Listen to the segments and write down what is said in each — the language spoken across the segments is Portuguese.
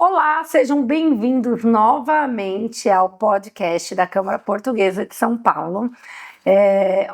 Olá, sejam bem-vindos novamente ao podcast da Câmara Portuguesa de São Paulo.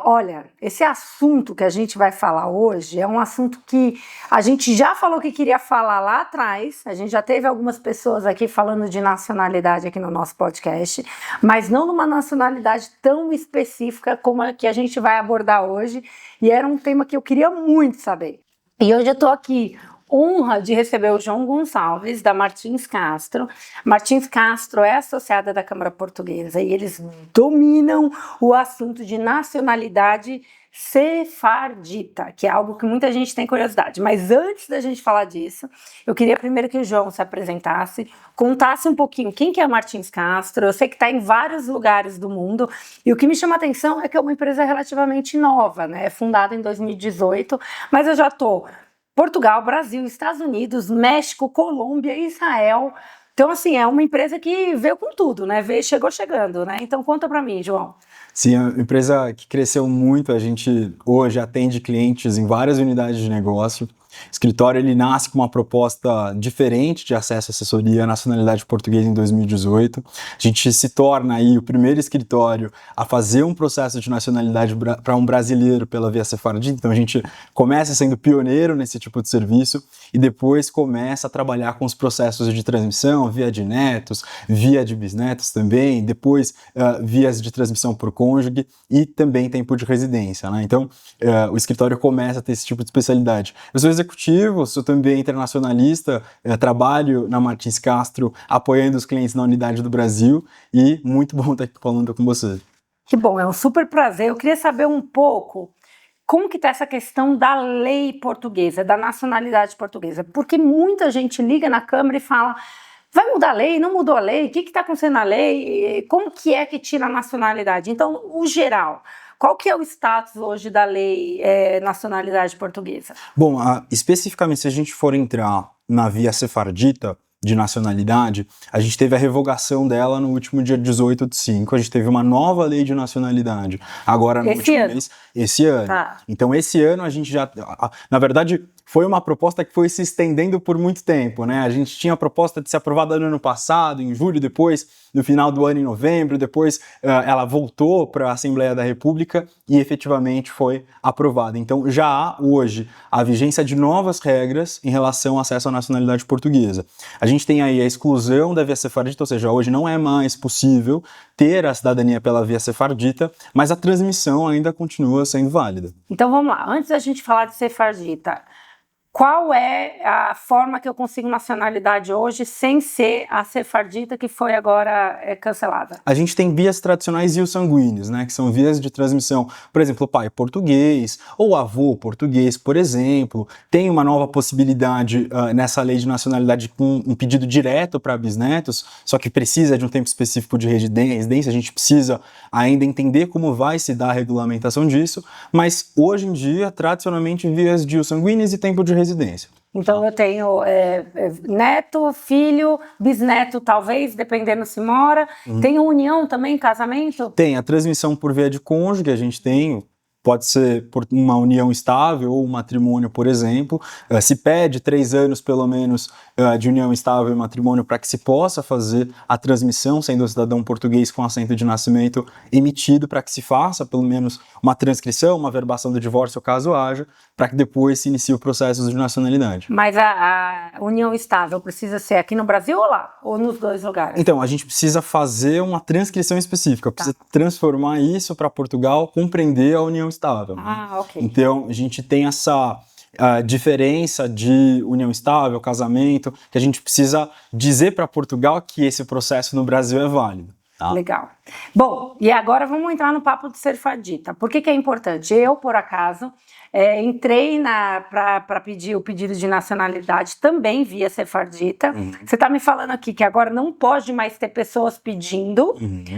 Olha, esse assunto que a gente vai falar hoje é um assunto que a gente já falou que queria falar lá atrás, a gente já teve algumas pessoas aqui falando de nacionalidade aqui no nosso podcast, mas não numa nacionalidade tão específica como a que a gente vai abordar hoje, e era um tema que eu queria muito saber. E hoje eu estou aqui honra de receber o João Gonçalves, da Martins Castro. Martins Castro é associada da Câmara Portuguesa e eles dominam o assunto de nacionalidade sefardita, que é algo que muita gente tem curiosidade. Mas antes da gente falar disso, eu queria primeiro que o João se apresentasse, contasse um pouquinho quem que é a Martins Castro. Eu sei que está em vários lugares do mundo e o que me chama a atenção é que é uma empresa relativamente nova, né? É fundada em 2018, mas eu já estou Portugal, Brasil, Estados Unidos, México, Colômbia, Israel. Então, assim, é uma empresa que veio com tudo, né? Chegou chegando, né? Então, conta para mim, João. Sim, é uma empresa que cresceu muito. A gente hoje atende clientes em várias unidades de negócio. O escritório ele nasce com uma proposta diferente de acesso à assessoria à nacionalidade portuguesa em 2018. A gente se torna aí o primeiro escritório a fazer um processo de nacionalidade para um brasileiro pela via sefardita. Então a gente começa sendo pioneiro nesse tipo de serviço e depois começa a trabalhar com os processos de transmissão, via de netos, via de bisnetos também, depois vias de transmissão por cônjuge e também tempo de residência, né? Então o escritório começa a ter esse tipo de especialidade. Eu sou executivo, sou também internacionalista, trabalho na Martins Castro apoiando os clientes na unidade do Brasil e muito bom estar aqui falando com você. Que bom, é um super prazer. Eu queria saber um pouco como que está essa questão da lei portuguesa, da nacionalidade portuguesa, porque muita gente liga na Câmara e fala: vai mudar a lei, não mudou a lei, o que está acontecendo na lei, como que é que tira a nacionalidade? Então, o geral, qual que é o status hoje da lei nacionalidade portuguesa? Bom, especificamente se a gente for entrar na via sefardita de nacionalidade, a gente teve a revogação dela no último dia 18/5, a gente teve uma nova lei de nacionalidade, agora no último mês, esse ano. Tá. Então esse ano a gente já, na verdade, foi uma proposta que foi se estendendo por muito tempo, né? A gente tinha a proposta de ser aprovada no ano passado, em julho, depois no final do ano em novembro, depois ela voltou para a Assembleia da República e efetivamente foi aprovada. Então já há hoje a vigência de novas regras em relação ao acesso à nacionalidade portuguesa. A gente tem aí a exclusão da via sefardita, ou seja, hoje não é mais possível ter a cidadania pela via sefardita, mas a transmissão ainda continua sendo válida. Então vamos lá, antes da gente falar de sefardita, qual é a forma que eu consigo nacionalidade hoje sem ser a sefardita que foi agora cancelada? A gente tem vias tradicionais e os sanguíneos, né, que são vias de transmissão, por exemplo, o pai português ou avô português, por exemplo. Tem uma nova possibilidade nessa lei de nacionalidade com um pedido direto para bisnetos, só que precisa de um tempo específico de residência, a gente precisa ainda entender como vai se dar a regulamentação disso, mas hoje em dia, tradicionalmente, vias de os sanguíneos e tempo de residência. Então eu tenho neto, filho, bisneto talvez, dependendo se mora. Tem união também, casamento? Tem a transmissão por via de cônjuge, a gente tem, pode ser por uma união estável ou um matrimônio, por exemplo. Se pede 3 anos, pelo menos, de união estável e matrimônio para que se possa fazer a transmissão, sendo um cidadão português com assento de nascimento emitido, para que se faça, pelo menos, uma transcrição, uma verbação do divórcio, caso haja, para que depois se inicie o processo de nacionalidade. Mas a união estável precisa ser aqui no Brasil ou lá? Ou nos dois lugares? Então, a gente precisa fazer uma transcrição específica, precisa transformar isso para Portugal compreender a união estável. Ah, ok. Então, a gente tem essa diferença de união estável, casamento, que a gente precisa dizer para Portugal que esse processo no Brasil é válido. Tá? Legal. Bom, e agora vamos entrar no papo de sefardita. Por que é importante? Eu, por acaso, entrei para pedir o pedido de nacionalidade também via sefardita. Você está me falando aqui que agora não pode mais ter pessoas pedindo,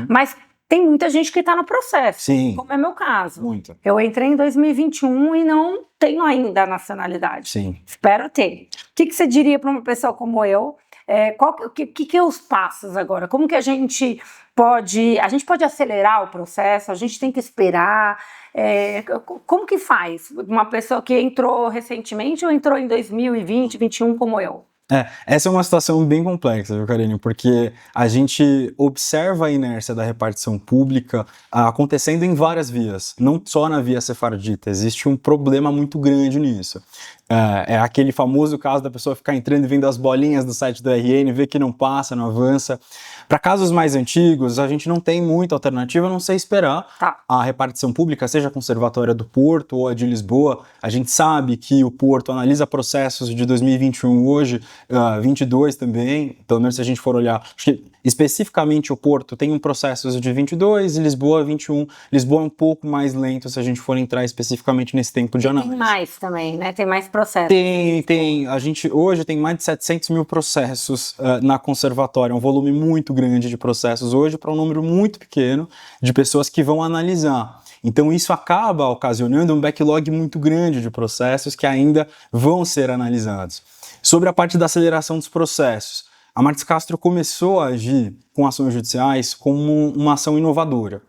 mas tem muita gente que está no processo, Sim. Como é meu caso. Muito. Eu entrei em 2021 e não tenho ainda a nacionalidade. Sim. Espero ter. O que você diria para uma pessoa como eu? O que é os passos agora? Como que a gente pode acelerar o processo? A gente tem que esperar? Como que faz? Uma pessoa que entrou recentemente ou entrou em 2020, 2021 como eu? Essa é uma situação bem complexa, viu, Karine? Porque a gente observa a inércia da repartição pública acontecendo em várias vias, não só na via sefardita. Existe um problema muito grande nisso. É aquele famoso caso da pessoa ficar entrando e vendo as bolinhas do site do RN, ver que não passa, não avança. Para casos mais antigos, a gente não tem muita alternativa, a não sei esperar a repartição pública, seja a Conservatória do Porto ou a de Lisboa. A gente sabe que o Porto analisa processos de 2021 hoje, 22 também, pelo menos se a gente for olhar, acho que especificamente o Porto tem um processo de 22 e Lisboa 21. Lisboa é um pouco mais lento se a gente for entrar especificamente nesse tempo de análise. Tem mais também, né? Tem mais processos. Tem. A gente hoje tem mais de 700 mil processos na Conservatória, um volume muito grande de processos hoje para um número muito pequeno de pessoas que vão analisar. Então isso acaba ocasionando um backlog muito grande de processos que ainda vão ser analisados. Sobre a parte da aceleração dos processos, a Martins Castro começou a agir com ações judiciais como uma ação inovadora.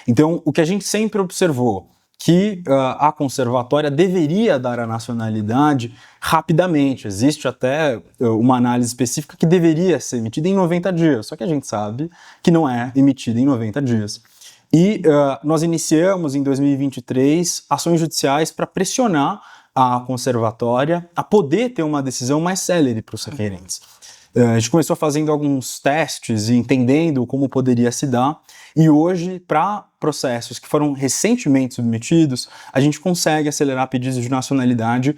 Então, o que a gente sempre observou, que a conservatória deveria dar a nacionalidade rapidamente. Existe até uma análise específica que deveria ser emitida em 90 dias, só que a gente sabe que não é emitida em 90 dias. E nós iniciamos em 2023 ações judiciais para pressionar a conservatória a poder ter uma decisão mais célere para os requerentes. A gente começou fazendo alguns testes e entendendo como poderia se dar, e hoje, para processos que foram recentemente submetidos, a gente consegue acelerar pedidos de nacionalidade,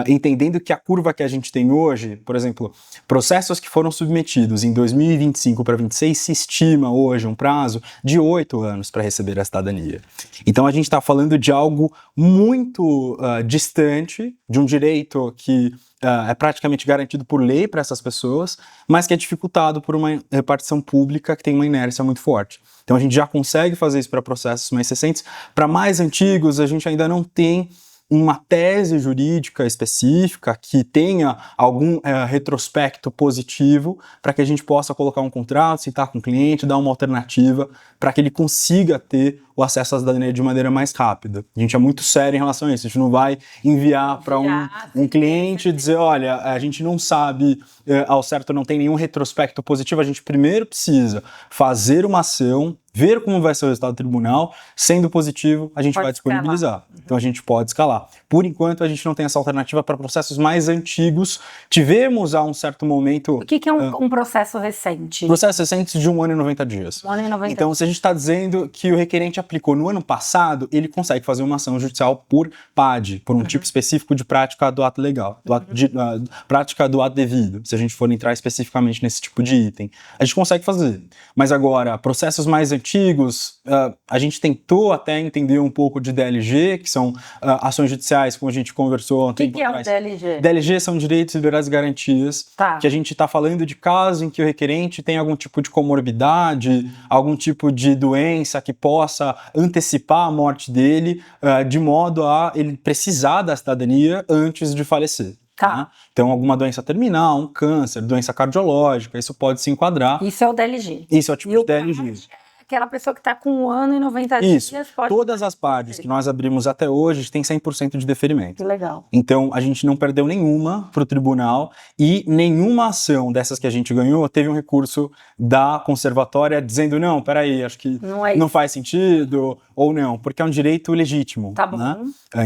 entendendo que a curva que a gente tem hoje, por exemplo, processos que foram submetidos em 2025 para 2026, se estima hoje um prazo de 8 anos para receber a cidadania. Então a gente está falando de algo muito distante, de um direito que é praticamente garantido por lei para essas pessoas, mas que é dificultado por uma repartição pública que tem uma inércia muito forte. Então a gente já consegue fazer isso para processos mais recentes. Para mais antigos, a gente ainda não tem uma tese jurídica específica que tenha algum retrospecto positivo para que a gente possa colocar um contrato, citar com o cliente, dar uma alternativa para que ele consiga ter o acesso à cidadania de maneira mais rápida. A gente é muito sério em relação a isso. A gente não vai enviar para um cliente e dizer, olha, a gente não sabe ao certo, não tem nenhum retrospecto positivo, a gente primeiro precisa fazer uma ação, ver como vai ser o resultado do tribunal, sendo positivo, a gente vai disponibilizar. Então a gente pode escalar. Por enquanto, a gente não tem essa alternativa para processos mais antigos. Tivemos há um certo momento... O que é um processo recente? Processos recentes de 1 ano e 90 dias. 1 ano e 90 Então, se a gente está dizendo que o requerente aplicou no ano passado, ele consegue fazer uma ação judicial por PAD, por um tipo específico de prática do ato legal, prática do ato devido, se a gente for entrar especificamente nesse tipo de item. A gente consegue fazer. Mas agora, processos mais antigos, a gente tentou até entender um pouco de DLG, que são ações judiciais, como a gente conversou ontem. O que é o DLG? DLG são direitos, liberdades e garantias, que a gente está falando de casos em que o requerente tem algum tipo de comorbidade, algum tipo de doença que possa antecipar a morte dele, de modo a ele precisar da cidadania antes de falecer. Né? Então, alguma doença terminal, um câncer, doença cardiológica, isso pode se enquadrar. Isso é o DLG. Isso é o tipo de DLG. Aquela pessoa que está com 1 ano e 90 Isso. dias pode... Todas as partes que nós abrimos até hoje tem 100% de deferimento. Que legal. Então, a gente não perdeu nenhuma para o tribunal e nenhuma ação dessas que a gente ganhou teve um recurso da conservatória dizendo, não, peraí, acho que não faz sentido, ou não, porque é um direito legítimo. Tá bom. Né?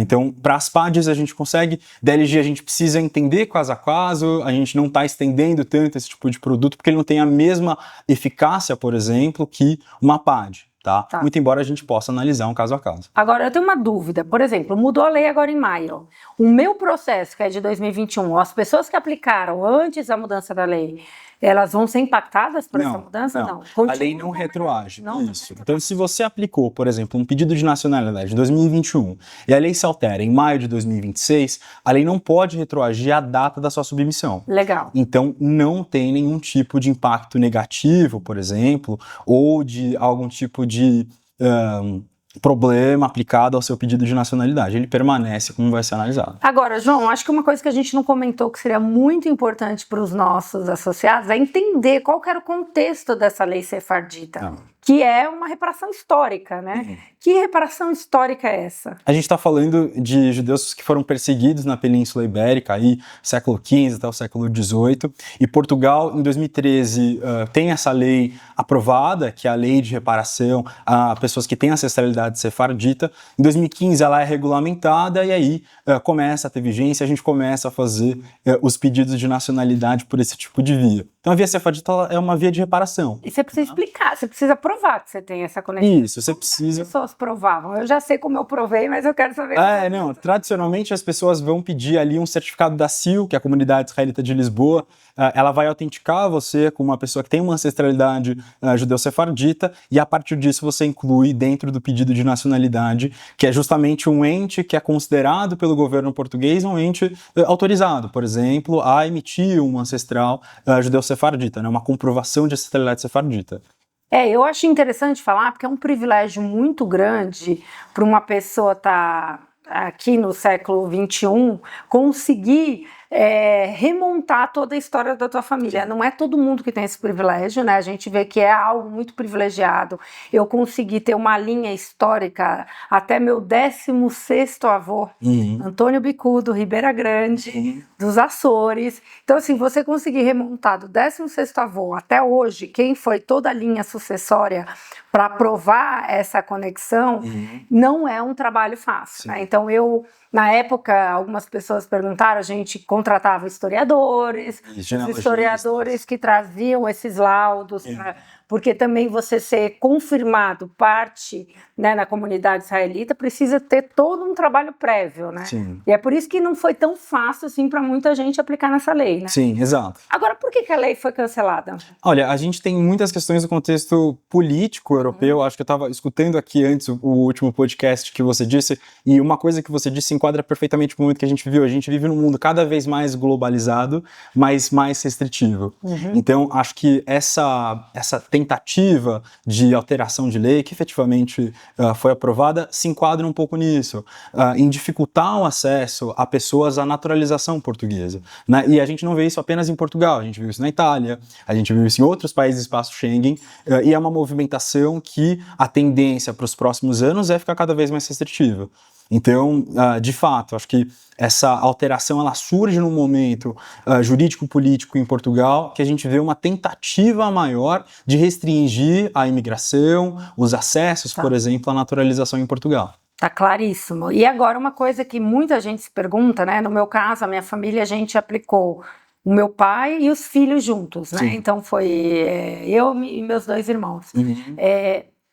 Então, para as PADs a gente consegue, DLG a gente precisa entender caso a caso, a gente não está estendendo tanto esse tipo de produto, porque ele não tem a mesma eficácia, por exemplo, que uma PAD. Tá? Muito embora a gente possa analisar um caso a caso. Agora, eu tenho uma dúvida. Por exemplo, mudou a lei agora em maio. O meu processo, que é de 2021, as pessoas que aplicaram antes da mudança da lei, elas vão ser impactadas por essa mudança? Não. A lei não retroage. Isso. Então, se você aplicou, por exemplo, um pedido de nacionalidade de 2021 e a lei se altera em maio de 2026, a lei não pode retroagir a data da sua submissão. Legal. Então, não tem nenhum tipo de impacto negativo, por exemplo, ou de algum tipo de problema aplicado ao seu pedido de nacionalidade. Ele permanece como vai ser analisado. Agora, João, acho que uma coisa que a gente não comentou que seria muito importante para os nossos associados é entender qual que era o contexto dessa lei sefardita. que é uma reparação histórica, né? Que reparação histórica é essa? A gente está falando de judeus que foram perseguidos na Península Ibérica, aí século XV até o século XVIII, e Portugal, em 2013, tem essa lei aprovada, que é a lei de reparação a pessoas que têm ancestralidade sefardita. Em 2015, ela é regulamentada e aí começa a ter vigência, a gente começa a fazer os pedidos de nacionalidade por esse tipo de via. Então, a via sefardita é uma via de reparação. E você precisa explicar, você precisa provar que você tem essa conexão. Isso, você precisa... As pessoas provavam. Eu já sei como eu provei, mas eu quero saber... Tradicionalmente as pessoas vão pedir ali um certificado da CIL, que é a Comunidade Israelita de Lisboa. Ela vai autenticar você como uma pessoa que tem uma ancestralidade judeu-sefardita, e a partir disso você inclui dentro do pedido de nacionalidade, que é justamente um ente que é considerado pelo governo português um ente autorizado, por exemplo, a emitir um ancestral judeu-sefardita, né, uma comprovação de ancestralidade sefardita. Eu acho interessante falar, porque é um privilégio muito grande para uma pessoa estar aqui no século XXI conseguir remontar toda a história da tua família. Não é todo mundo que tem esse privilégio, né? A gente vê que é algo muito privilegiado. Eu consegui ter uma linha histórica até meu 16º avô, Antônio Bicudo, Ribeira Grande, dos Açores. Então, assim, você conseguir remontar do 16º avô até hoje, quem foi toda a linha sucessória para provar essa conexão, não é um trabalho fácil, né? Então, na época, algumas pessoas perguntaram, a gente contratava historiadores, os historiadores que traziam esses laudos, porque também você ser confirmado parte, né, na comunidade israelita precisa ter todo um trabalho prévio, né? Sim. E é por isso que não foi tão fácil assim para muita gente aplicar nessa lei, né? Sim, exato. Agora, por que a lei foi cancelada? Olha, a gente tem muitas questões do contexto político europeu. Acho que eu estava escutando aqui antes o último podcast que você disse, e uma coisa que você disse enquadra perfeitamente o momento que a gente viveu. A gente vive num mundo cada vez mais globalizado, mas mais restritivo. Então, acho que essa tentativa de alteração de lei, que efetivamente foi aprovada, se enquadra um pouco nisso, em dificultar o acesso a pessoas à naturalização portuguesa, né? E a gente não vê isso apenas em Portugal, a gente viu isso na Itália, a gente viu isso em outros países do espaço Schengen, e é uma movimentação que a tendência para os próximos anos é ficar cada vez mais restritiva. Então, de fato, acho que essa alteração ela surge num momento jurídico-político em Portugal, que a gente vê uma tentativa maior de restringir a imigração, os acessos, por exemplo, à naturalização em Portugal. Tá claríssimo. E agora uma coisa que muita gente se pergunta, né? No meu caso, a minha família, a gente aplicou o meu pai e os filhos juntos, né? Sim. Então foi eu e meus 2 irmãos.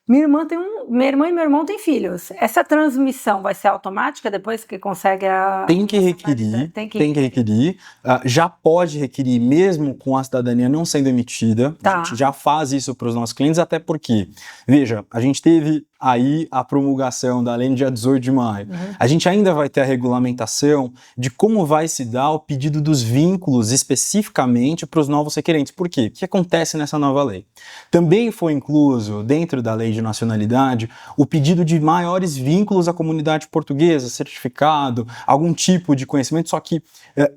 Minha irmã e meu irmão têm filhos. Essa transmissão vai ser automática depois que consegue a... Tem que requerir. Já pode requerir mesmo com a cidadania não sendo emitida. Tá. A gente já faz isso para os nossos clientes, até porque, veja, a gente teve aí a promulgação da lei no dia 18 de maio. A gente ainda vai ter a regulamentação de como vai se dar o pedido dos vínculos especificamente para os novos requerentes. Por quê? O que acontece nessa nova lei? Também foi incluso dentro da lei de nacionalidade o pedido de maiores vínculos à comunidade portuguesa, certificado, algum tipo de conhecimento, só que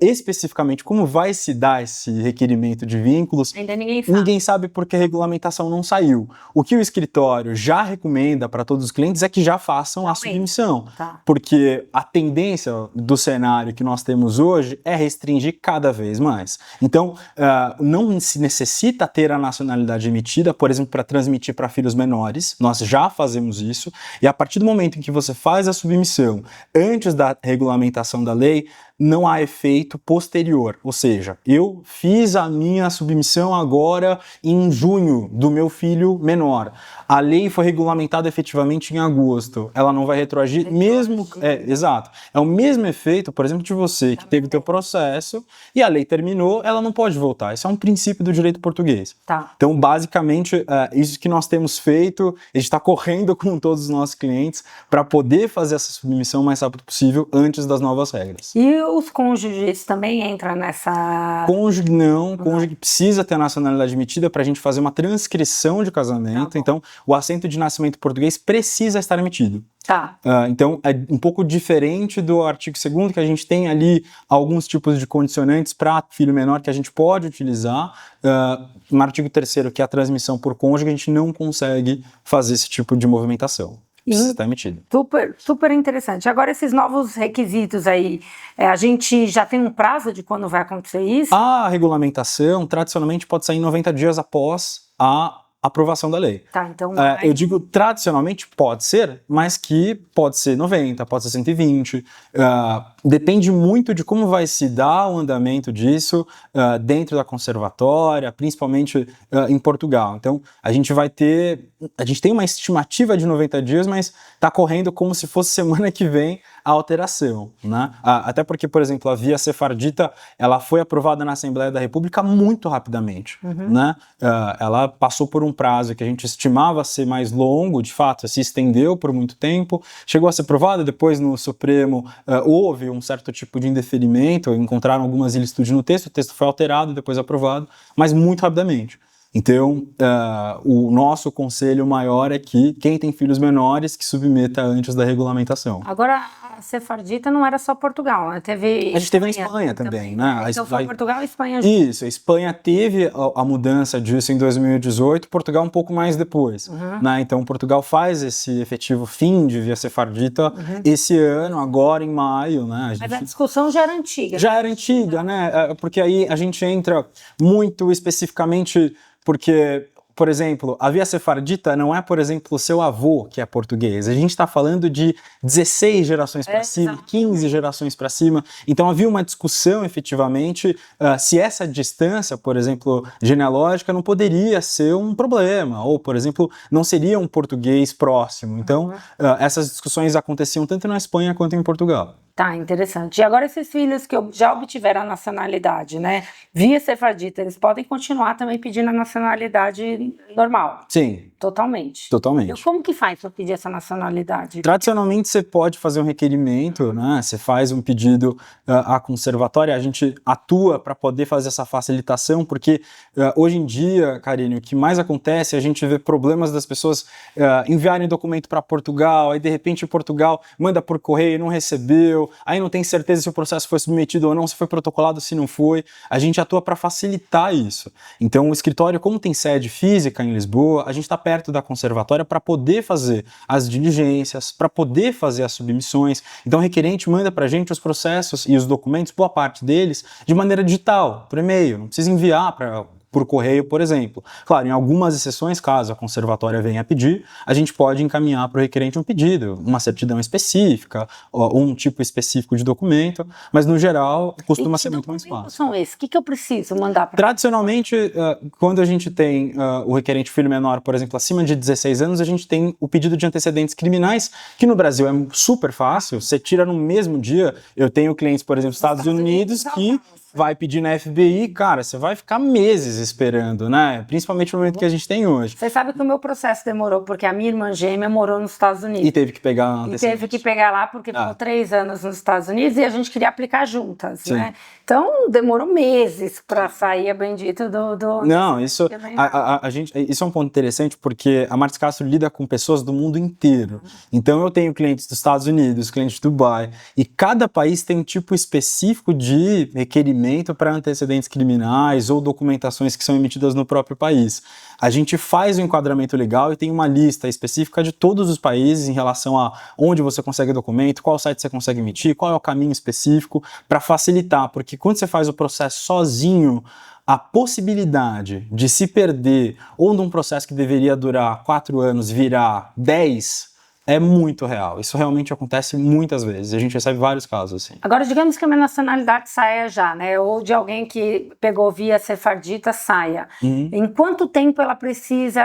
especificamente como vai se dar esse requerimento de vínculos, ainda ninguém sabe porque a regulamentação não saiu. O que o escritório já recomenda para todos os clientes é que já façam a submissão, porque a tendência do cenário que nós temos hoje é restringir cada vez mais. Então, não se necessita ter a nacionalidade emitida, por exemplo, para transmitir para filhos menores, nós já fazemos isso, e a partir do momento em que você faz a submissão antes da regulamentação da lei, não há efeito posterior, ou seja, eu fiz a minha submissão agora em junho do meu filho menor. A lei foi regulamentada efetivamente em agosto, ela não vai retroagir, mesmo... exato. É o mesmo efeito, por exemplo, de você que teve o teu processo e a lei terminou, ela não pode voltar. Isso é um princípio do direito português. Então, basicamente, isso que nós temos feito, a gente está correndo com todos os nossos clientes para poder fazer essa submissão o mais rápido possível antes das novas regras. E os cônjuges também entram nessa... Cônjuge não, cônjuge precisa ter a nacionalidade emitida para a gente fazer uma transcrição de casamento, então o assento de nascimento português precisa estar emitido. Tá. Então é um pouco diferente do artigo 2º, que a gente tem ali alguns tipos de condicionantes para filho menor que a gente pode utilizar. No artigo 3º, que é a transmissão por cônjuge, a gente não consegue fazer esse tipo de movimentação. Precisa estar emitido. Super, super interessante. Agora, esses novos requisitos aí, a gente já tem um prazo de quando vai acontecer isso? A regulamentação, tradicionalmente, pode sair em 90 dias após a aprovação da lei. Tá, então... Eu digo tradicionalmente pode ser, mas que pode ser 90, pode ser 120. Depende muito de como vai se dar o andamento disso dentro da conservatória, principalmente em Portugal. Então, a gente tem uma estimativa de 90 dias, mas está correndo como se fosse semana que vem a alteração, né? Até porque, por exemplo, a via sefardita, ela foi aprovada na Assembleia da República muito rapidamente, né? Ela passou por um prazo que a gente estimava ser mais longo, de fato, se estendeu por muito tempo, chegou a ser aprovada, depois no Supremo houve um certo tipo de indeferimento, encontraram algumas ilicitudes no texto, o texto foi alterado, depois aprovado, mas muito rapidamente. Então, o nosso conselho maior é que quem tem filhos menores que submeta antes da regulamentação. Agora, a sefardita não era só Portugal, né? A gente teve na Espanha também, né? Então foi Portugal e Espanha. Isso, a Espanha teve a mudança disso em 2018, Portugal um pouco mais depois, né? Então Portugal faz esse efetivo fim de via sefardita esse ano, agora em maio, né? Mas a discussão já era antiga. Já era antiga, né? Porque aí a gente entra muito especificamente porque... Por exemplo, a via sefardita não é, por exemplo, o seu avô que é português. A gente está falando de 16 gerações para cima, 15 gerações para cima. Então havia uma discussão, efetivamente, se essa distância, por exemplo, genealógica, não poderia ser um problema. Ou, por exemplo, não seria um português próximo. Então, essas discussões aconteciam tanto na Espanha quanto em Portugal. Tá, interessante. E agora esses filhos que já obtiveram a nacionalidade, né, via sefardita, eles podem continuar também pedindo a nacionalidade normal? Sim. Totalmente? Totalmente. E como que faz para pedir essa nacionalidade? Tradicionalmente você pode fazer um requerimento, né? Você faz um pedido à conservatória, a gente atua para poder fazer essa facilitação, porque hoje em dia, Karine, o que mais acontece é a gente vê problemas das pessoas enviarem documento para Portugal, aí de repente Portugal manda por correio e não recebeu, aí não tem certeza se o processo foi submetido ou não, se foi protocolado, se não foi. A gente atua para facilitar isso. Então o escritório, como tem sede física em Lisboa, a gente está perto da conservatória para poder fazer as diligências, para poder fazer as submissões. Então o requerente manda para a gente os processos e os documentos, boa parte deles, de maneira digital, por e-mail. Não precisa enviar por correio, por exemplo. Claro, em algumas exceções, caso a conservatória venha a pedir, a gente pode encaminhar para o requerente um pedido, uma certidão específica, ou um tipo específico de documento, mas no geral costuma ser muito mais fácil. Que são esses? O que eu preciso mandar para... Tradicionalmente, quando a gente tem o requerente filho menor, por exemplo, acima de 16 anos, a gente tem o pedido de antecedentes criminais, que no Brasil é super fácil, você tira no mesmo dia. Eu tenho clientes, por exemplo, nos Estados Unidos que vai pedir na FBI, cara, você vai ficar meses esperando, né? Principalmente no momento que a gente tem hoje. Você sabe que o meu processo demorou, porque a minha irmã gêmea morou nos Estados Unidos. E teve que pegar lá, porque ficou 3 anos nos Estados Unidos e a gente queria aplicar juntas, né? Então, demorou meses para sair a bendita do... Não, isso é um ponto interessante, porque a Martins Castro lida com pessoas do mundo inteiro. Então, eu tenho clientes dos Estados Unidos, clientes de Dubai, e cada país tem um tipo específico de requerimento para antecedentes criminais ou documentações que são emitidas no próprio país. A gente faz o enquadramento legal e tem uma lista específica de todos os países em relação a onde você consegue documento, qual site você consegue emitir, qual é o caminho específico para facilitar, porque quando você faz o processo sozinho, a possibilidade de se perder ou de um processo que deveria durar 4 anos virar 10 é muito real. Isso realmente acontece muitas vezes. A gente recebe vários casos assim. Agora, digamos que a minha nacionalidade saia já, né? Ou de alguém que pegou via sefardita saia. Em quanto tempo ela precisa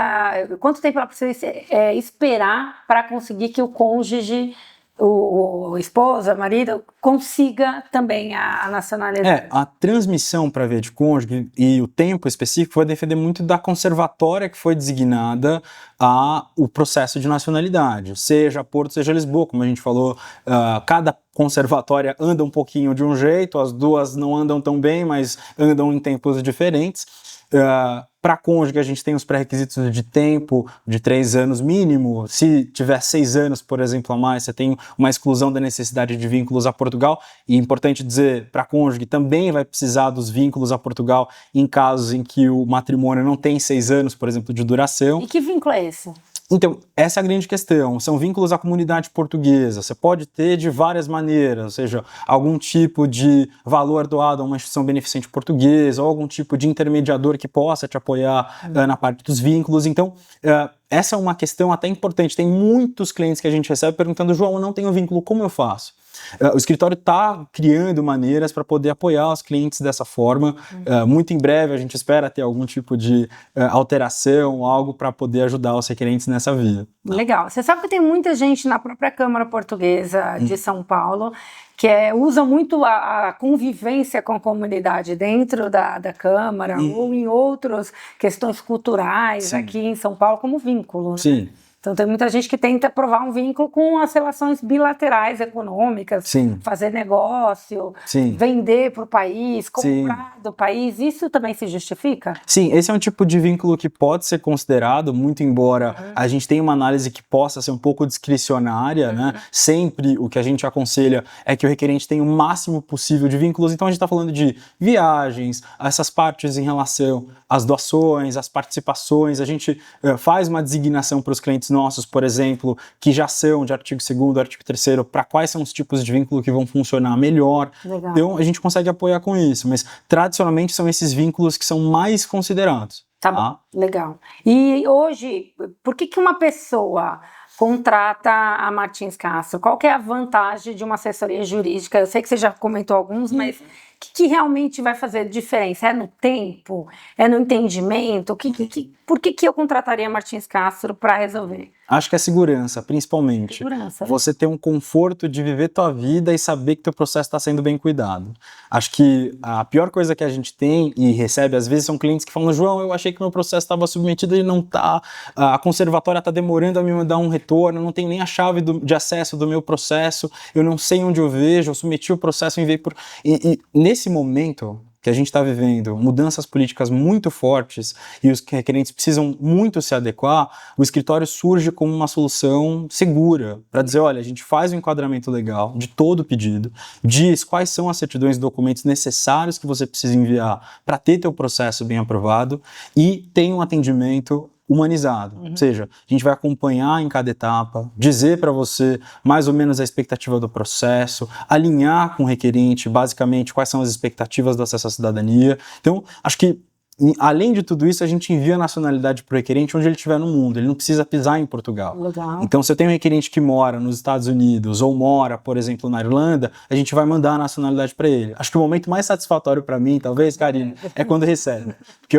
esperar para conseguir que o cônjuge, o esposo, o marido, consiga também a nacionalidade? A transmissão para via de cônjuge e o tempo específico vai depender muito da conservatória que foi designada o processo de nacionalidade, seja Porto, seja Lisboa, como a gente falou, cada conservatória anda um pouquinho de um jeito, as duas não andam tão bem, mas andam em tempos diferentes. Para cônjuge, a gente tem os pré-requisitos de tempo de 3 anos mínimo. Se tiver 6 anos, por exemplo, a mais, você tem uma exclusão da necessidade de vínculos a Portugal. E é importante dizer, para cônjuge, também vai precisar dos vínculos a Portugal em casos em que o matrimônio não tem 6 anos, por exemplo, de duração. E que vínculo é esse? Então, essa é a grande questão, são vínculos à comunidade portuguesa, você pode ter de várias maneiras, ou seja, algum tipo de valor doado a uma instituição beneficente portuguesa, ou algum tipo de intermediador que possa te apoiar na parte dos vínculos. Então, essa é uma questão até importante, tem muitos clientes que a gente recebe perguntando: João, eu não tenho vínculo, como eu faço? O escritório está criando maneiras para poder apoiar os clientes dessa forma. Muito em breve a gente espera ter algum tipo de alteração, algo para poder ajudar os requerentes nessa via. Legal. Você sabe que tem muita gente na própria Câmara Portuguesa de São Paulo que usa muito a convivência com a comunidade dentro da Câmara ou em outras questões culturais aqui em São Paulo como vínculo, né? Sim. Então tem muita gente que tenta provar um vínculo com as relações bilaterais econômicas, fazer negócio, vender para o país, comprar do país. Isso também se justifica? Sim, esse é um tipo de vínculo que pode ser considerado, muito embora a gente tenha uma análise que possa ser um pouco discricionária, né? Sempre o que a gente aconselha é que o requerente tenha o máximo possível de vínculos. Então a gente está falando de viagens, essas partes em relação às doações, às participações. A gente faz uma designação para os clientes nossos, por exemplo, que já são de artigo 2º, artigo 3º, para quais são os tipos de vínculo que vão funcionar melhor. Legal. Então a gente consegue apoiar com isso, mas tradicionalmente são esses vínculos que são mais considerados. Tá bom, legal. E hoje, por que uma pessoa contrata a Martins Castro? Qual que é a vantagem de uma assessoria jurídica? Eu sei que você já comentou alguns, mas o que realmente vai fazer diferença? É no tempo? É no entendimento? Por que eu contrataria a Martins Castro para resolver? Acho que é segurança, principalmente. Segurança. Você ter um conforto de viver tua vida e saber que teu processo está sendo bem cuidado. Acho que a pior coisa que a gente tem e recebe às vezes são clientes que falam: João, eu achei que meu processo estava submetido e não está, a conservatória está demorando a me mandar um retorno, eu não tenho nem a chave de acesso do meu processo, eu não sei onde eu vejo, eu submeti o processo e enviei por... E nesse momento que a gente está vivendo, mudanças políticas muito fortes e os requerentes precisam muito se adequar, o escritório surge como uma solução segura para dizer: olha, a gente faz um enquadramento legal de todo o pedido, diz quais são as certidões e documentos necessários que você precisa enviar para ter teu processo bem aprovado e tem um atendimento humanizado, ou seja, a gente vai acompanhar em cada etapa, dizer para você mais ou menos a expectativa do processo, alinhar com o requerente basicamente quais são as expectativas do acesso à cidadania. Então, acho que além de tudo isso, a gente envia a nacionalidade para o requerente onde ele estiver no mundo, ele não precisa pisar em Portugal. Legal. Então, se eu tenho um requerente que mora nos Estados Unidos ou mora, por exemplo, na Irlanda, a gente vai mandar a nacionalidade para ele. Acho que o momento mais satisfatório para mim, talvez, Karine, é quando recebe. Porque,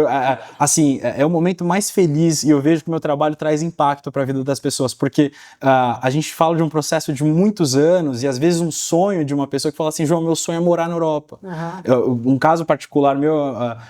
assim, é o momento mais feliz e eu vejo que o meu trabalho traz impacto para a vida das pessoas, porque a gente fala de um processo de muitos anos e, às vezes, um sonho de uma pessoa que fala assim: João, meu sonho é morar na Europa. Um caso particular meu,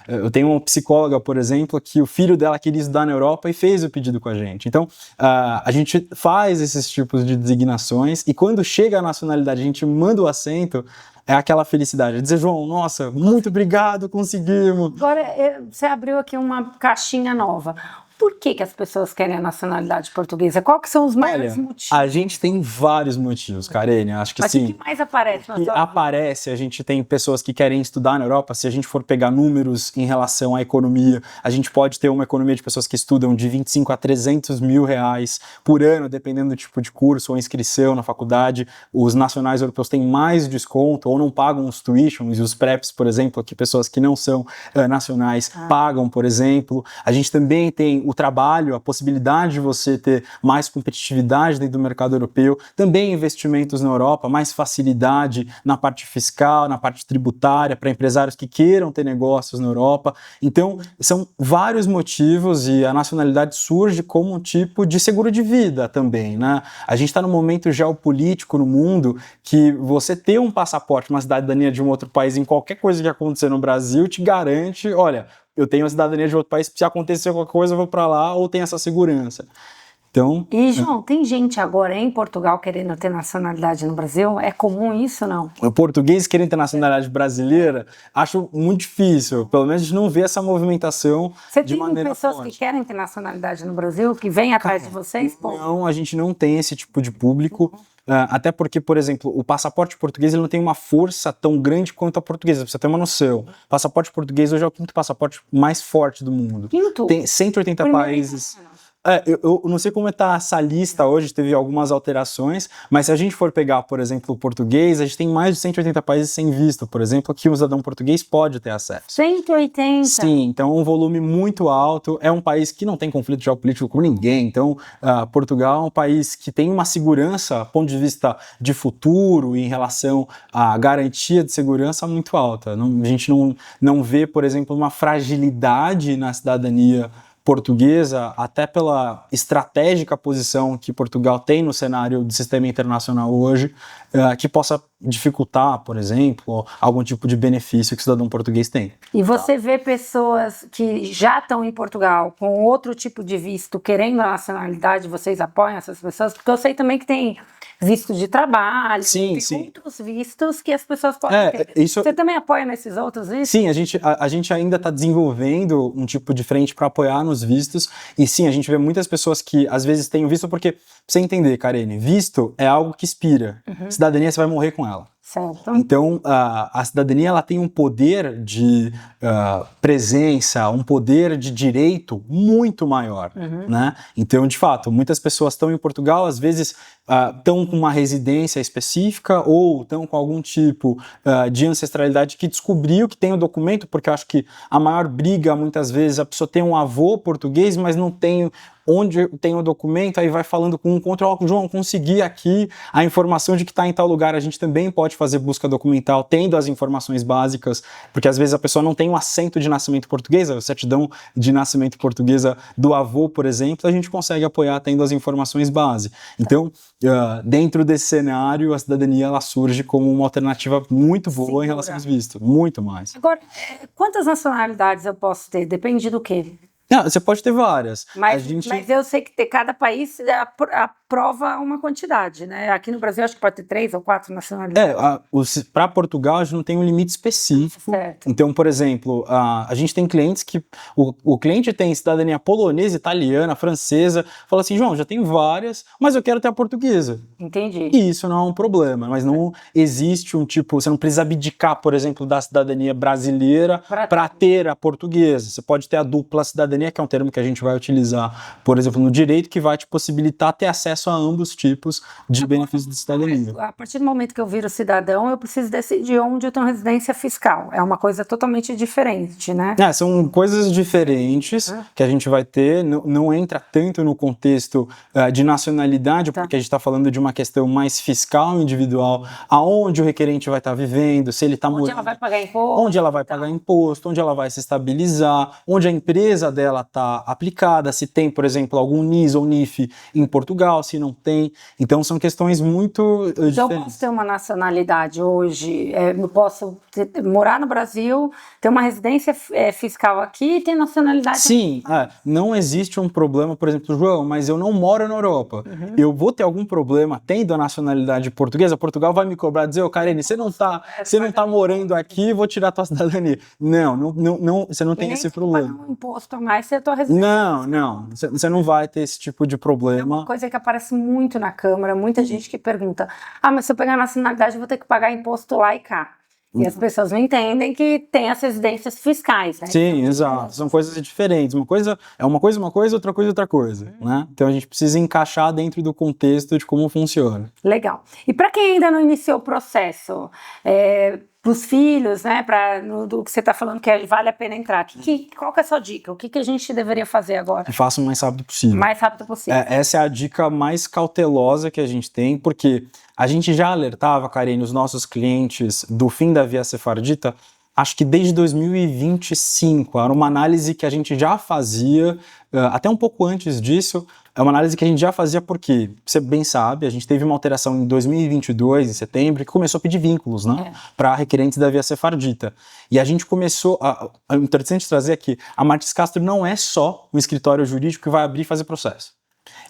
eu tenho uma psicóloga, por exemplo, que o filho dela queria estudar na Europa e fez o pedido com a gente. Então, a gente faz esses tipos de designações e quando chega a nacionalidade, a gente manda o assento, é aquela felicidade, dizer: João, nossa, muito obrigado, conseguimos. Agora, você abriu aqui uma caixinha nova. Por que as pessoas querem a nacionalidade portuguesa? Quais que são os maiores motivos? A gente tem vários motivos, Karine. Acho que sim. Mas o que mais aparece na sua vida? Aparece, a gente tem pessoas que querem estudar na Europa. Se a gente for pegar números em relação à economia, a gente pode ter uma economia de pessoas que estudam de 25 a 300 mil reais por ano, dependendo do tipo de curso ou inscrição na faculdade. Os nacionais europeus têm mais desconto ou não pagam os tuitions e os preps, por exemplo, que pessoas que não são nacionais pagam, por exemplo. A gente também tem o trabalho, a possibilidade de você ter mais competitividade dentro do mercado europeu, também investimentos na Europa, mais facilidade na parte fiscal, na parte tributária, para empresários que queiram ter negócios na Europa. Então, são vários motivos e a nacionalidade surge como um tipo de seguro de vida também, né? A gente está num momento geopolítico no mundo que você ter um passaporte, uma cidadania de um outro país em qualquer coisa que acontecer no Brasil te garante: olha, eu tenho a cidadania de outro país, se acontecer qualquer coisa eu vou para lá, ou tem essa segurança. Então, E, João, tem gente agora em Portugal querendo ter nacionalidade no Brasil? É comum isso, não? o português querendo ter nacionalidade brasileira, acho muito difícil. Pelo menos a gente não vê essa movimentação Você de tem maneira pessoas forte. que querem ter nacionalidade no Brasil, que vêm atrás de vocês? Pô, Não, a gente não tem esse tipo de público. Até porque, por exemplo, o passaporte português ele não tem uma força tão grande quanto a portuguesa, pra você ter uma noção. O passaporte português hoje é o quinto passaporte mais forte do mundo. quinto? Tem 180 Primeiro países. italiano. Eu não sei como está essa lista hoje, teve algumas alterações, mas se a gente for pegar, por exemplo, o português, a gente tem mais de 180 países sem visto, por exemplo, que o cidadão português pode ter acesso. 180? Sim, então é um volume muito alto, é um país que não tem conflito geopolítico com ninguém, então Portugal é um país que tem uma segurança, ponto de vista de futuro, em relação à garantia de segurança muito alta. A gente não vê, por exemplo, uma fragilidade na cidadania portuguesa, até pela estratégica posição que Portugal tem no cenário do sistema internacional hoje, que possa dificultar, por exemplo, algum tipo de benefício que o cidadão português tem. E você vê pessoas que já estão em Portugal com outro tipo de visto, querendo a nacionalidade, vocês apoiam essas pessoas? Porque eu sei também que tem visto de trabalho, Sim, tem sim. outros vistos que as pessoas podem ter. Isso... Você também apoia nesses outros vistos? Sim, a gente ainda está desenvolvendo um tipo de frente para apoiar nos vistos, e sim, a gente vê muitas pessoas que às vezes têm visto, porque, pra você entender, Karine, visto é algo que expira. Cidadania, você vai morrer com ela. Certo. Então, a cidadania ela tem um poder de presença, um poder de direito muito maior, né? Então, de fato, muitas pessoas estão em Portugal, às vezes estão com uma residência específica ou estão com algum tipo de ancestralidade que descobriu que tem o documento, porque eu acho que a maior briga, muitas vezes, a pessoa tem um avô português, mas não tem onde tem o documento, aí vai falando com um contra, João, consegui aqui a informação de que está em tal lugar. A gente também pode fazer busca documental tendo as informações básicas, porque às vezes a pessoa não tem um assento de nascimento português, a certidão de nascimento portuguesa do avô, por exemplo, a gente consegue apoiar tendo as informações base. Então, dentro desse cenário, a cidadania ela surge como uma alternativa muito boa em relação aos vistos, muito mais. Agora, quantas nacionalidades eu posso ter? Depende do quê? Não, você pode ter várias. Mas eu sei que cada país aprova uma quantidade, né? Aqui no Brasil acho que pode ter 3 ou 4 nacionalidades. Para Portugal a gente não tem um limite específico. Certo. Então, por exemplo, a gente tem clientes que o cliente tem cidadania polonesa, italiana, francesa, fala assim, João, já tenho várias, mas eu quero ter a portuguesa. Entendi. E isso não é um problema, mas não existe um tipo, você não precisa abdicar, por exemplo, da cidadania brasileira para ter a portuguesa. Você pode ter a dupla cidadania, que é um termo que a gente vai utilizar, por exemplo, no direito, que vai te possibilitar ter acesso a ambos tipos de benefícios de cidadania. A partir do momento que eu viro cidadão, eu preciso decidir onde eu tenho residência fiscal. É uma coisa totalmente diferente, né? São coisas diferentes que a gente vai ter, não entra tanto no contexto de nacionalidade, porque a gente está falando de uma questão mais fiscal, individual, aonde o requerente vai estar vivendo, se ele está morando... Onde ela vai pagar imposto. Onde ela vai pagar imposto, onde ela vai se estabilizar, onde a empresa dela está aplicada, se tem, por exemplo, algum NIS ou NIF em Portugal, se não tem. Então, são questões muito diferentes. Então, eu posso ter uma nacionalidade hoje, eu posso morar no Brasil, ter uma residência fiscal aqui e ter nacionalidade... Sim, não existe um problema, por exemplo, João, mas eu não moro na Europa. Eu vou ter algum problema tendo a nacionalidade portuguesa? Portugal vai me cobrar, dizer, Karine, você não tá morando aqui, vou tirar a tua cidadania. Não, você não tem esse problema. Pagar um imposto a mais se a tua residência... Não, você não vai ter esse tipo de problema. É uma coisa que aparece muito na Câmara, muita gente que pergunta, mas se eu pegar a nacionalidade eu vou ter que pagar imposto lá e cá. E as pessoas não entendem que tem as residências fiscais, né? Sim, exato. São coisas diferentes. Uma coisa é uma coisa, outra coisa é outra coisa, né? Então a gente precisa encaixar dentro do contexto de como funciona. Legal. E para quem ainda não iniciou o processo, para os filhos, né, do que você está falando que vale a pena entrar, qual que é a sua dica? O que a gente deveria fazer agora? Faça o mais rápido possível. Mais rápido possível. Essa é a dica mais cautelosa que a gente tem, porque a gente já alertava, Karine, os nossos clientes do fim da Via Sefardita, acho que desde 2025, era uma análise que a gente já fazia, até um pouco antes disso, é uma análise que a gente já fazia porque, você bem sabe, a gente teve uma alteração em 2022, em setembro, que começou a pedir vínculos, né, para requerentes da Via Sefardita. E a gente começou, é interessante trazer aqui, a Martins Castro não é só um escritório jurídico que vai abrir e fazer processo.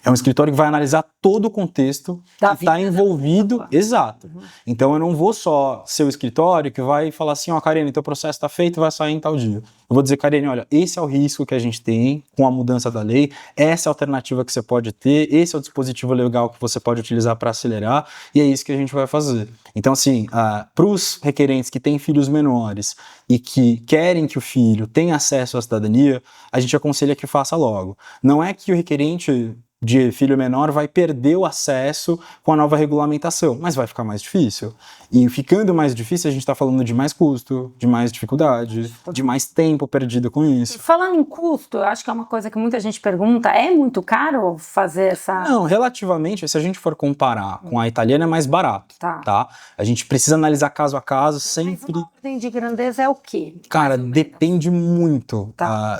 É um escritório que vai analisar todo o contexto que está envolvido. Exato. Então eu não vou só ser o escritório que vai falar assim, ó, Karine, teu processo está feito, vai sair em tal dia. Eu vou dizer, Karine, olha, esse é o risco que a gente tem com a mudança da lei, essa é a alternativa que você pode ter, esse é o dispositivo legal que você pode utilizar para acelerar, e é isso que a gente vai fazer. Então, assim, para os requerentes que têm filhos menores e que querem que o filho tenha acesso à cidadania, a gente aconselha que faça logo. Não é que o requerente de filho menor vai perder o acesso com a nova regulamentação, mas vai ficar mais difícil. E ficando mais difícil, a gente está falando de mais custo, de mais dificuldade, de mais tempo perdido com isso. Falando em custo, eu acho que é uma coisa que muita gente pergunta, é muito caro fazer essa... Não, relativamente, se a gente for comparar com a italiana, é mais barato, tá? A gente precisa analisar caso a caso, sempre... Mas uma ordem de grandeza é o quê? Cara, depende muito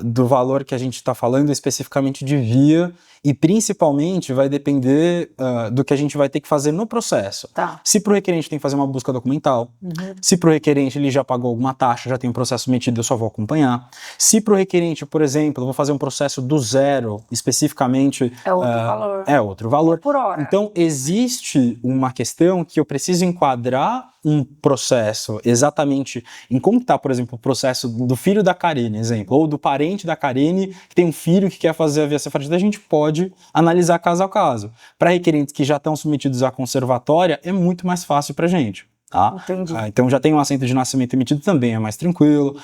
do valor que a gente está falando, especificamente de via, e principalmente vai depender do que a gente vai ter que fazer no processo. Se para o requerente tem que fazer uma busca documental, se para o requerente ele já pagou alguma taxa, já tem um processo metido, eu só vou acompanhar. Se para o requerente, por exemplo, eu vou fazer um processo do zero, especificamente... É outro valor. É outro valor. Por hora. Então, existe uma questão que eu preciso enquadrar um processo exatamente em como está, por exemplo, o processo do filho da Karine, exemplo, ou do parente da Karine que tem um filho que quer fazer a via sefardita, a gente pode analisar caso a caso. Para requerentes que já estão submetidos à conservatória, é muito mais fácil para a gente. Tá? Entendi. Então já tem um assento de nascimento emitido, também é mais tranquilo.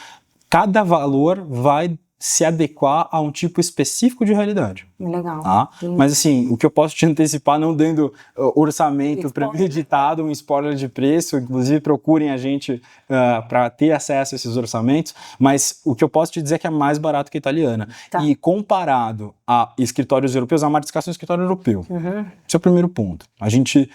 Cada valor vai se adequar a um tipo específico de realidade. Legal. Tá? Mas assim, o que eu posso te antecipar, não dando orçamento premeditado, um spoiler de preço, inclusive procurem a gente para ter acesso a esses orçamentos, mas o que eu posso te dizer é que é mais barato que a italiana. E comparado a escritórios europeus, a Martiscas é um escritório europeu. Esse é o primeiro ponto. A gente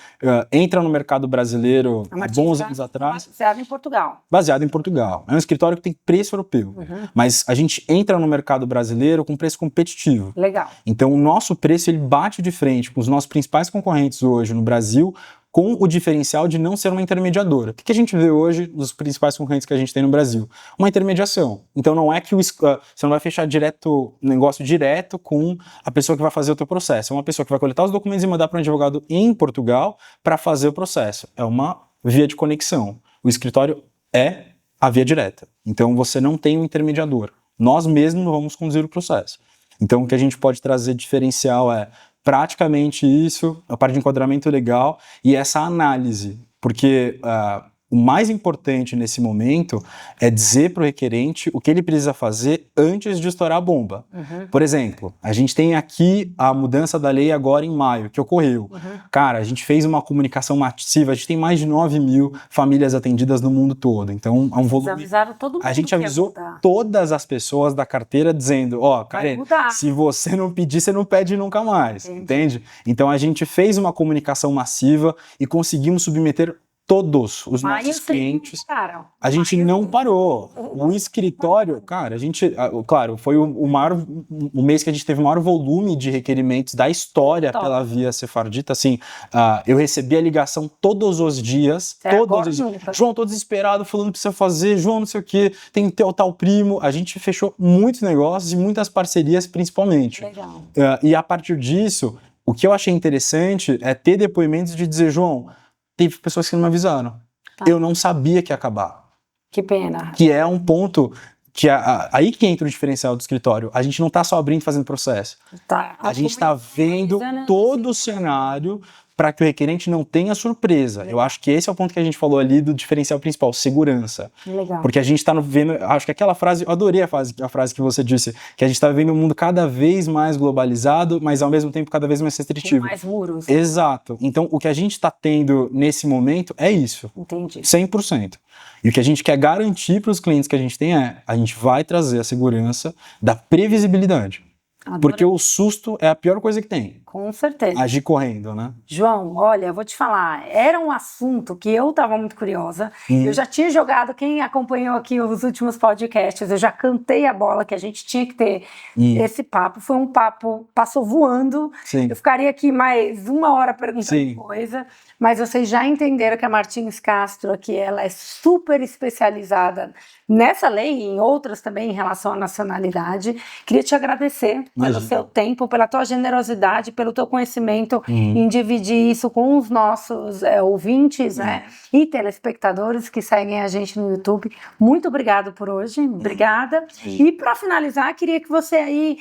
entra no mercado brasileiro há bons anos atrás. Baseado em Portugal. Baseado em Portugal. É um escritório que tem preço europeu, mas a gente entra no mercado brasileiro com preço competitivo. Legal. Então o nosso preço ele bate de frente com os nossos principais concorrentes hoje no Brasil, com o diferencial de não ser uma intermediadora. O que a gente vê hoje nos principais concorrentes que a gente tem no Brasil? Uma intermediação. Então não é que você não vai fechar negócio direto com a pessoa que vai fazer o teu processo. É uma pessoa que vai coletar os documentos e mandar para um advogado em Portugal para fazer o processo. É uma via de conexão. O escritório é a via direta. Então você não tem um intermediador. Nós mesmos vamos conduzir o processo. Então, o que a gente pode trazer diferencial é praticamente isso, a parte de enquadramento legal e essa análise, porque o mais importante nesse momento é dizer para o requerente o que ele precisa fazer antes de estourar a bomba. Por exemplo, a gente tem aqui a mudança da lei agora em maio, que ocorreu. Cara, a gente fez uma comunicação massiva, a gente tem mais de 9 mil famílias atendidas no mundo todo, então é um volume... Avisaram todo mundo. A gente avisou todas as pessoas da carteira dizendo, Karine, se você não pedir, você não pede nunca mais, entende? Então a gente fez uma comunicação massiva e conseguimos submeter todos os nossos clientes. A gente não parou. O escritório, cara, claro, foi o mês que a gente teve o maior volume de requerimentos da história pela via sefardita. Assim, eu recebi a ligação todos os dias. João, tô desesperado, falando que precisa fazer, João, não sei o que, tem que ter o tal primo. A gente fechou muitos negócios e muitas parcerias, principalmente. Legal. E a partir disso, o que eu achei interessante é ter depoimentos de dizer, João, teve pessoas que não me avisaram. Eu não sabia que ia acabar. Que pena. Que é um ponto que aí que entra o diferencial do escritório. A gente não está só abrindo e fazendo processo. A gente está vendo todo o cenário para que o requerente não tenha surpresa. Eu acho que esse é o ponto que a gente falou ali do diferencial principal, segurança. Legal. Porque a gente está vendo, acho que aquela frase, eu adorei a frase que você disse, que a gente está vendo um mundo cada vez mais globalizado, mas ao mesmo tempo cada vez mais restritivo. Com mais muros. Exato. Então o que a gente está tendo nesse momento é isso. Entendi. 100%. E o que a gente quer garantir para os clientes que a gente tem a gente vai trazer a segurança da previsibilidade. Adorei. Porque o susto é a pior coisa que tem. Com certeza. Agir correndo, né? João, olha, eu vou te falar, era um assunto que eu estava muito curiosa. Eu já tinha jogado, quem acompanhou aqui os últimos podcasts, eu já cantei a bola que a gente tinha que ter esse papo. Foi um papo, passou voando. Sim. Eu ficaria aqui mais 1 hora perguntando coisa, mas vocês já entenderam que a Martins Castro aqui, ela é super especializada nessa lei e em outras também em relação à nacionalidade. Queria te agradecer pelo seu tempo, pela tua generosidade, pelo teu conhecimento em dividir isso com os nossos ouvintes, né, e telespectadores que seguem a gente no YouTube. Muito obrigado por hoje, obrigada. E para finalizar, queria que você aí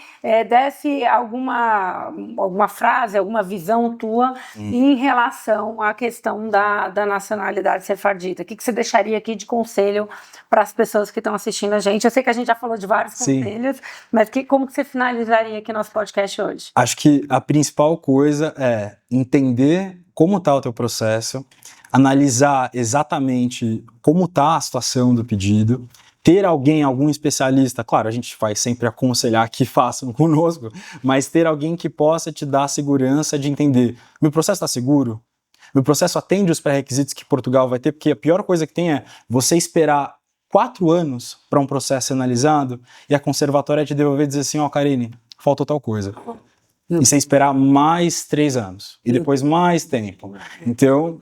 desse alguma frase, alguma visão tua em relação à questão da nacionalidade sefardita. O que você deixaria aqui de conselho para as pessoas que estão assistindo a gente? Eu sei que a gente já falou de vários conselhos, mas como que você finalizaria aqui nosso podcast hoje? Acho que a principal coisa é entender como está o teu processo, analisar exatamente como está a situação do pedido, ter algum especialista, claro, a gente vai sempre aconselhar que façam conosco, mas ter alguém que possa te dar a segurança de entender, meu processo está seguro? Meu processo atende os pré-requisitos que Portugal vai ter? Porque a pior coisa que tem é você esperar 4 anos para um processo ser analisado e a conservatória te devolver e dizer assim, Karine, faltou tal coisa. E você esperar mais 3 anos. E depois mais tempo. Então,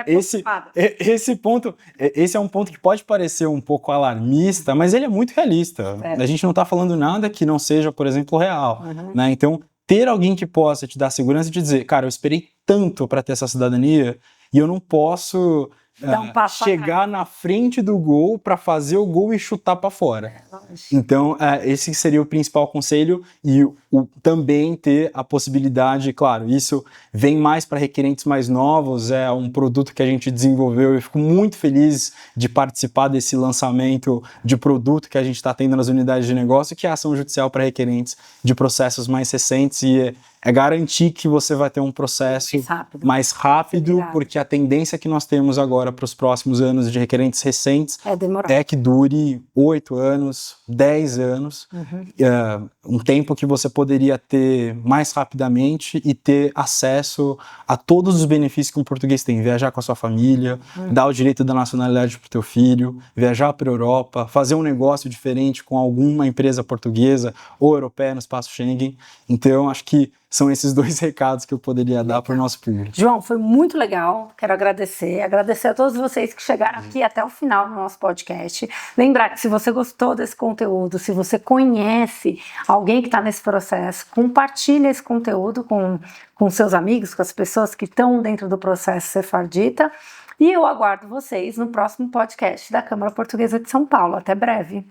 esse ponto, esse é um ponto que pode parecer um pouco alarmista, mas ele é muito realista. A gente não está falando nada que não seja, por exemplo, real. Né? Então, ter alguém que possa te dar segurança e te dizer, cara, eu esperei tanto para ter essa cidadania e eu não posso chegar na frente do gol para fazer o gol e chutar para fora. Então, esse seria o principal conselho e também ter a possibilidade, claro, isso vem mais para requerentes mais novos, é um produto que a gente desenvolveu e fico muito feliz de participar desse lançamento de produto que a gente está tendo nas unidades de negócio, que é a ação judicial para requerentes de processos mais recentes e é garantir que você vai ter um processo mais rápido, porque a tendência que nós temos agora para os próximos anos de requerentes recentes é que dure 8 anos, 10 anos, um tempo que você poderia ter mais rapidamente e ter acesso a todos os benefícios que um português tem, viajar com a sua família, dar o direito da nacionalidade para o teu filho, viajar para a Europa, fazer um negócio diferente com alguma empresa portuguesa ou europeia no espaço Schengen. Então, acho que são esses 2 recados que eu poderia dar para o nosso público. João, foi muito legal, quero agradecer a todos vocês que chegaram aqui até o final do nosso podcast. Lembrar que se você gostou desse conteúdo, se você conhece alguém que está nesse processo, compartilhe esse conteúdo com seus amigos, com as pessoas que estão dentro do processo sefardita, e eu aguardo vocês no próximo podcast da Câmara Portuguesa de São Paulo. Até breve!